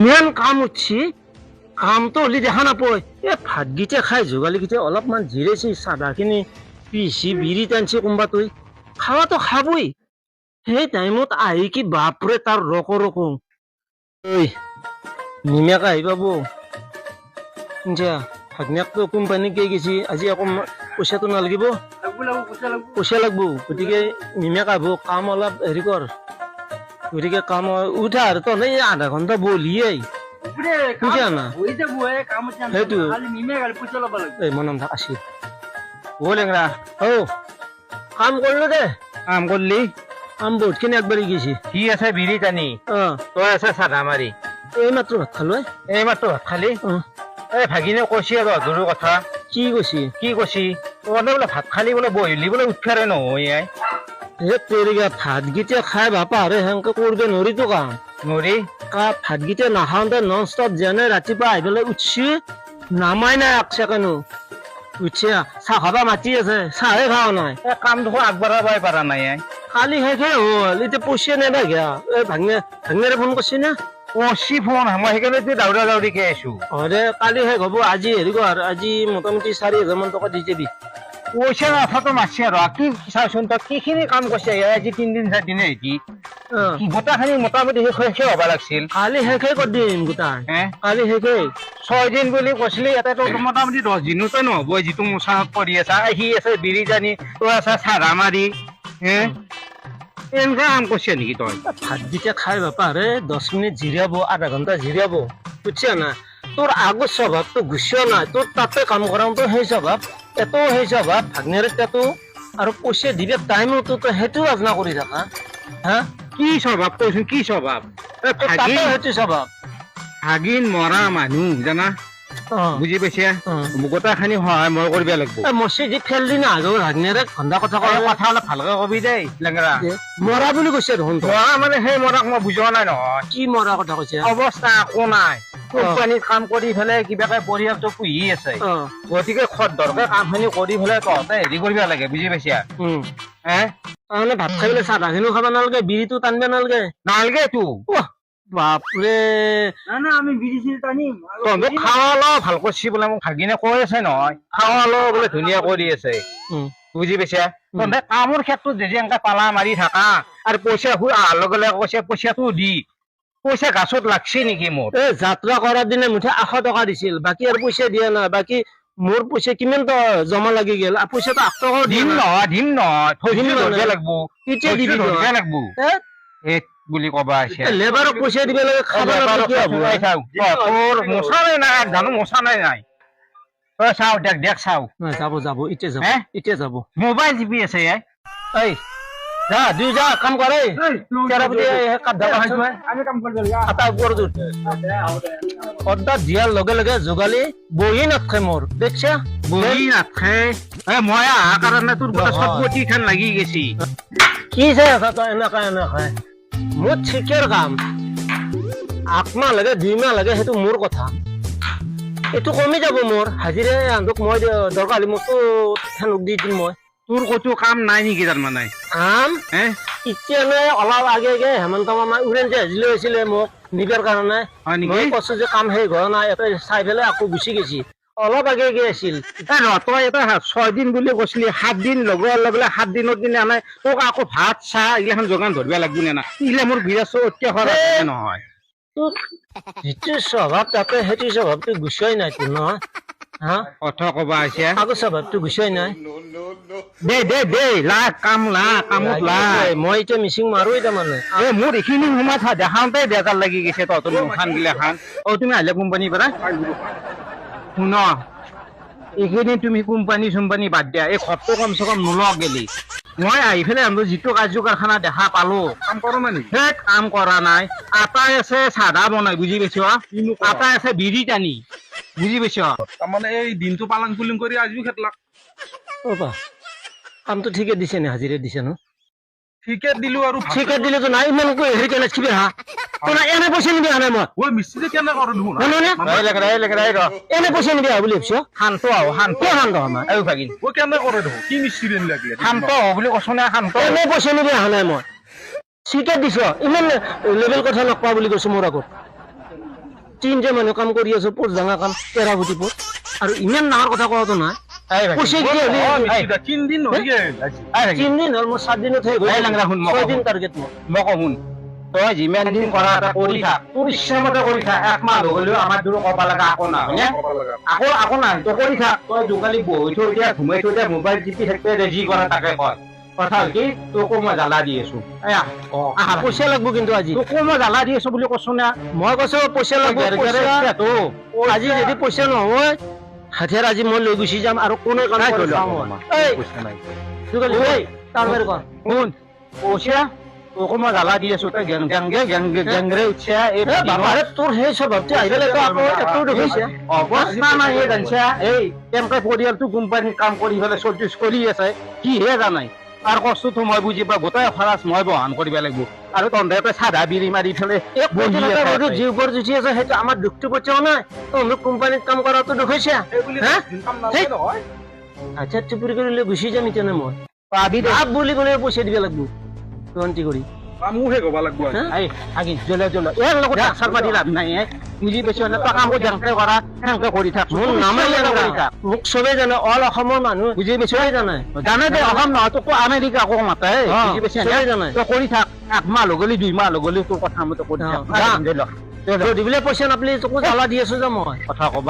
ইমান কাম উঠছি কামটো হলি দেখা নাপায় ভাতকেইটা খাই যোগালীকেইটা অলপমান জিৰাইছি চাদাখিনি পিচি বিৰি টানছি কোনোবাটোই খাৱাটো খাবই সেই টাইমত আহি কি বাপৰে তাৰ ৰকো ৰকো ঐ নিমেক আহি পাব শুনছা ভাগনাকটো কোম্পানী কে গেছি আজি আকৌ পইচাটো নালাগিব পইচা লাগব গতিকে নিমেক আহিব কাম অলপ হেৰি কৰ গতিকে কাম উঠা আৰু তহঁতে আধা ঘণ্টা বলিয়ে বুঝা না সেইটো এই মনম থাক আসি ও লেংরা ও কাম করলো দে কাম করলি কাম বহুতখিনি একবারই গেছি কি আছে বিড়ি টানি তই আছে চাধা মাৰি এই মাত্ৰ ভাত খালো এই মাত্ৰ ভাত খালি এই ভাগিনে কৈছি আৰু অধুৰৰ কথা কি কৈছি তহঁতে বোলে ভাত খালি বোলে বহিলি বোলে উঠাৰে নহয় তেৰিগা ভাতকেইটা খাই বাপা আৰু সেনেকে কৰিব নোৱাৰিতো কাম নৰি ভাতকেইটা নাখাওঁতে নন ষ্টপ যেনে ৰাতিপুৱা আহি পেলাই উঠছি নামাই নাই এক ছেকেণ্ডো উঠছে চাহ খাবা মাতি আছে চাহে খাওঁ নাই কাম দেখোন আগবঢ়াবই পৰা নাই কালি শেষে হ'ল এতিয়া পইচা নেদা গিয়া এই ভাঙিয়াৰে ফোন কৰিছি না কচি ফোন মই সেইকাৰণে দাউৰা দাউৰিকে আছো দে কালি শেষ হ'ব আজি হেৰি কৰ আজি মোটামুটি 4,000 মান টকা দি যাবি পইচা মাথাটো মাৰছি আৰু কি চাওচোন তই কিখিনি কাম কৰিছে আজি 3 দিন 4 দিনে হৈছে গোটাখিনি মোটামুটি শেষ হ'ব লাগিছিল কালি শেষে কৰি দিম গোটা কালি শেষে 6 দিন বুলি কৈছিলি এটাতো মোটামুটি 10 দিনতে নহ'ব যিটো মোচাহত কৰি আছা আহি আছে বিৰি জানি তই আছা চাধা মাৰি এনেকুৱা কাম কৰিছে নেকি তই ভাতকেইটা খাই বাপা ৰে 10 মিনিট জিৰাব আধা ঘণ্টা জিৰাব বুজছা না তোৰ আগৰ স্বভাৱটো গুচিও নাই তোৰ তাতে কাম কৰাওঁতো সেই স্বভাৱ এটো সেই স্বভাৱ ভাগনেৰে তাতো আৰু পইচা দিবে টাইমতো তই সেইটো আজনা কৰি থাকা হা কি স্বভাৱ কৈছো কি স্বভাৱ সেইটো স্বভাৱ ভাগিন মৰা মানুহ জানা বুজি পাইছে গোটাখিনি সহায় মই কৰিব লাগিব মছজিদ ফেল দি না ভাগনেৰে ঘণ্টা কথা কয় কথা অলপ ভালকে কবি দেই লেংৰা মৰা বুলি কৈছে দেখোন মৰা মানে সেই মৰাক মই বুজোৱা নাই নহয় কি মৰা কথা কৈছে অৱস্থা একো নাই কোম্পানীত কাম কৰি পেলাই কিবাকে পৰিয়ালটো পুহি আছে গতিকে দৰকাৰ কামখিনি কৰি পেলাই তহঁতে হেৰি কৰিব লাগে বুজি পাইছা তাৰমানে ভাত খাই পেলাই চাধাখিনিও খাব নালাগে বিৰিটো টানিব নালাগে তো বাপৰে আমি বিৰি চিৰি টানিম তহঁতে খাৱা ল ভাল কৰিছি বোলে মোক ভাগিনে কৈ আছে নহয় খাৱা ল বোলে ধুনীয়া কৰি আছে বুজি পাইছা তহঁতে কামৰ ক্ষেত্ৰত যদি এনেকে পালা মাৰি থাকা আৰু পইচা অহাৰ লগে লগে কৈছে পইচাটো দি পইচা গাছত লাগছে নেকি মোৰ যাত্ৰা কৰাৰ দিনে মুঠে 800 টকা দিছিল বাকী আৰু পইচা দিয়া নাই বাকী মোৰ পইচা কিমান জমা লাগি গেল পইচাটো 8 টকা দিম নহয় ধৰিব লাগিব কেতিয়া দিবি লাগিব বুলি কবা আছে লেবাৰক পইচা দিব লাগে খাব কি হ'ব তোৰ মছা নাই জানো মছা নাই তই চাও দেখ চাও যাব এতিয়া যাব মোবাইল টিপি আছে এই যা দুই যা কাম কৰে দিয়াৰ লগে লগে যোগালী বহি নাথাকে মোৰ দেখছা বহি নাথাকে মই অহা কাৰণে তোৰ চটপটি খান লাগি গেছি কি চাই আছা তই এনেকা মোৰ ঠিকেৰ কাম 8 মাহ লাগে 2 মাহ লাগে সেইটো মোৰ কথা এইটো কমি যাব মোৰ হাজিৰা আনক মই দৰকাৰ হ'লে মোকতো সেনুক দি দিম মই তোৰ কতো কাম নাই নেকি তাৰমানে কাম এতিয়া অলপ আগে হেমন্ত মামা উৰেঞ্চি হাজিলে হৈছিলে মোক নিবৰ কাৰণে মই কৈছো যে কাম সেই ঘৰ নাই এটা চাই পেলাই আকৌ গুচি গেছি অলপ আগে আছিল তই এটা 6 দিন বুলি কৈছিলি 7 দিন লগোৱাৰ লগে 7 দিনৰ দিনে আনাই তোক আকৌ ভাত চাহ এইগিলাখন যোগান ধৰিব লাগিব নে না ইলে মোৰ বিৰাট অত্যাচাৰ নহয় যিটো স্বভাৱ তাতে সেইটো স্বভাৱটো গুচোৱাই নাই তোৰ নহয় কথা কবা আছে আগৰ স্বভাৱটো গুচোৱাই নাই দে কামত মই এতিয়া মিচিং মাৰো তাৰমানে মোৰ এইখিনি সময় দেখাওঁতে বেজাৰ লাগি গৈছে তহঁতৰ মুখান গিলাখান তুমি আহিলে কোম্পানীৰ পৰা শুন এইখিনি তুমি কোম্পানী বাদ দিয়া এই ঘৰটো কমচে কম নোলোৱা গেলি মই আহি পেলাই যিটো কাৰ্য কাৰখানা দেখা পালো কাম কৰা নাই সেই কাম কৰা নাই আটাই আছে চাধা বনাই বুজি পাইছ আটাই আছে বিৰি টানি বুজি পাইছ তাৰমানে এই দিনটো পালন পুলিং কৰি আজিও খেতলাক কামটো ঠিকে দিছে নে হাজিৰা দিছে ন ঠিকে দিলো আৰু ঠিকে দিলেতো নাই ইমানকৈ হেৰি কেনে কিবা তোলা এনে পইচা নিবি নাই মই মিস্ত্ৰী কেনে কৰো দেখোন এনে পইচা নিবি বুলি ভাবিছ শান্ত আমাৰ ভাগিন কেনে কৰে দেখোন কি মিস্ত্ৰী লাগিলে শান্ত বুলি কৈছো নে শান্ত এনে পইচা নিবি অহা নাই মই ঠিকে দিছ ইমান লেভেল কথা নকবা বুলি কৈছো মোৰ আগত তিনটা মানুহ কাম কৰি আছো পোষ্ট ডাঙৰ কাম পেৰাগুটি পোষ্ট আৰু ইমান ডাঙৰ কথা কোৱাটো নাই পইচা কেতিয়া হ'লে তিনদিন নহয়ে আজি 3 দিন হ'ল মোৰ 7 দিনত হৈ গ'ল এই লাংৰা শুন, মই 6 কওঁ। দিন টাৰ্গেট মোৰ মই কওঁ শুন তই যিমান দিন কৰা এটা কৰি থাক তোৰ ইচ্ছামতে কৰি থাক একমাহ হ'লেও আমাৰ দূৰ ক'ব লগা আকৌ নাই হয়নে? আকৌ নাই তই কৰি থাক তই যোগালি বহি থৈ দিয়া ঘুমাই থৈ দিয়া মোবাইল টিপি থাকিলে যি কৰা তাকে কৰ কথা হ'ল কি তোকো মই জ্বালা দি আছো এয়া আহা পইচা লাগব কিন্তু আজি তোকো মই জ্বালা দি আছো বুলি কৈছো না মই কৈছো পইচা লাগব পইচা আজি যদি পইচা নহয় হাতিয়াৰ আজি মই লৈ গুচি যাম আৰু কোনে কাম নাই কৰি কৰিলো চাওঁ আকৌ মই। আমাৰ। এই পইচা নাই যোগালী এই তাৰ বাহিৰে কৰ শুন পইচা তোকো মই জ্বালা দি আছো তই গেংৰে উঠছে এই এ বাবাৰে তোৰ সেই স্বভাৱটো আহি পেলাই তই আকৌ একো দেখিছে অৱস্থা নাই এই জানছা এই কেনেকে পৰিয়ালটো কোম্পানীত কাম কৰি পেলাই চল্টিছ কৰি আছে কিহে জানাই তাৰ কষ্টটো মই বুজি পাওঁ গোটেই খৰচ মই বহন কৰিব লাগিব আৰু তহঁতে চাধা বিৰি মাৰি পেলাই বহি আছে। যি ওপৰত উঠি আছে সেইটো আমাৰ দুখটো পইচাও নাই তহঁতৰ কোম্পানীত কাম কৰাটো দুখ হৈছে এইবুলি হা? কাম নালাগে নহয় আচ্ছা টুপুৰি কৰি লৈ গুচি যাম এতিয়া মই পাবি দে আপ বুলি ক'লে পইচা দিব লাগিব টুৱেণ্টি কৰি মোৰহে ক'ব লাগিব আজি হা? এই আগি জ্বলে জ্বলে ইয়াৰ লগত আচাৰ পাতি লাভ নাই বুজি পাইছ নে তই কামবোৰ যেনেকে কৰা সেনেকে কৰি থাক মোৰ নামেই কৰি থাক মোক চবেই জানে অল অসমৰ মানুহ বুজি পাইছ চবেই জানে জানে দে অসম নহয় তোকো আমেৰিকা আকৌ মাতে বুজি পাইছ চবেই জানে তই কৰি থাক 1 মাহ লগলি 2 মাহ লগলি তোৰ কথা মতে কৰি থাক যা। দে ল দিবলৈ পইচা নাপালে তোকো জ্বালা দি আছো যে মই কথা কবা